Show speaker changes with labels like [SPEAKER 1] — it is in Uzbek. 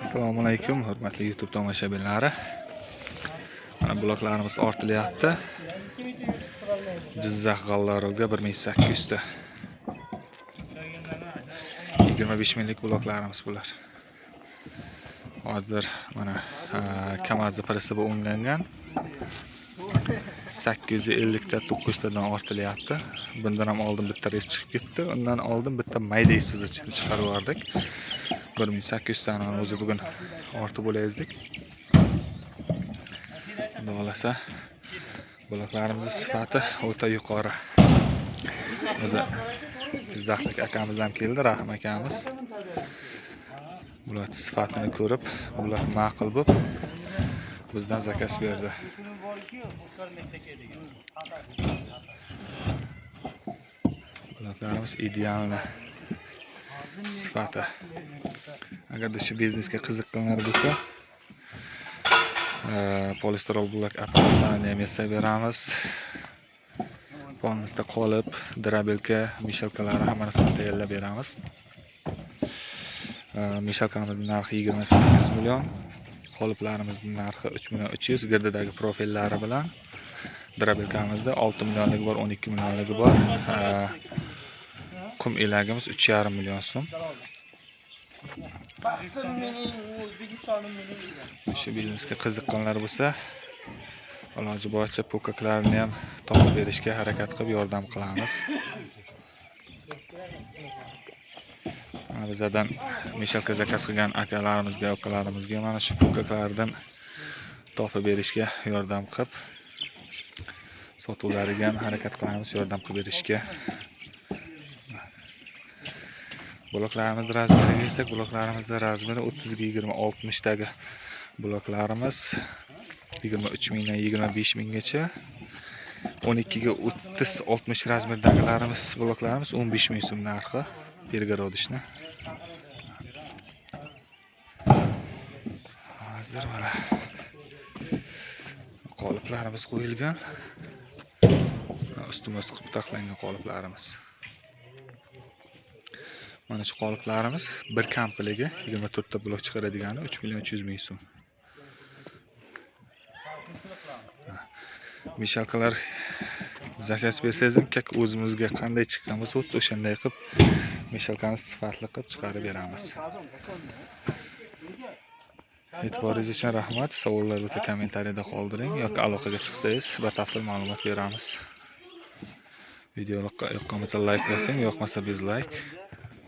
[SPEAKER 1] Assalomu alaykum, hurmatli YouTube tomoshabinlari. Mana bloklarimiz ortilyapti. Jizzax G'allarovga 1800 ta. 25 minglik bloklarimiz bular. Hozir mana Kamazning prisibi o'nglangan. 850 ta 900 tadan ortilyapti. Bundan ham oldin bitta reys chiqib ketdi. Undan oldin bitta mayda Isuzu chiqarib yubordik. 1800 tani o'zi bugun ortib bo'layizdik. Xudo xolasa bloklarimiz sifati o'ta yuqori. O'zi Jizzaxlik akamiz ham keldi, Rahim akamiz. Bular sifatini ko'rib, bular ma'qul bo'lib bizdan zakaz berdi. Bloklarimiz idealni sifati. Agarda shu biznesga qiziqqanlar bo'lsa, polisterol blok apparatlarini ham yasab beramiz. Polnisda qolib, drabelka, mishalkalari hammasini tayyorlab beramiz. Mishalkamizning narxi 28 million. Qoliplarimizning narxi 3 million 300, girdidagi profillari bilan. Drabelkamizda 6 millionligi bor, 12 millionligi bor. Qum elagimiz 3,5 million so'm. Shu biznesga qiziqqanlar bo'lsa, iloji boricha pokaklarni ham topib berishga harakat qilib yordam qilamiz. Bizdan mishalka zakaz qilgan akalarimizga, ukalarimizga mana shu pokaklardan topib berishga yordam qilib, sotuvlariga ham harakat qilamiz yordam qilib berishga. Bloklarimiz razmeriga kelsak, bloklarimizda razmeri 30 ga 20 60 dagi bloklarimiz 23 mingdan 25 minggacha. 12 ga 30 60 razmerdagilarimiz bloklarimiz 15 ming so'm narxi. Перегородочный. Hozir mana qoliplarimiz qo'yilgan. Ustimiz qilib taqlangan qoliplarimiz. Mana shu qoliplarimiz bir kampliga 24 ta blok chiqaradigani 3 million 300 ming so'm. Mishalkalar zakaz bersangiz ham o'zimizga qanday chiqqan bo'lsa, o'shanday qilib mishalkani sifatli qilib chiqarib beramiz. E'tiboringiz uchun rahmat. Savollar bo'lsa kommentariyada qoldiring yoki aloqaga chiqsangiz batafsil ma'lumot beramiz. Videoga yoqqan bo'lsa like bosing, yoqmasa dislike.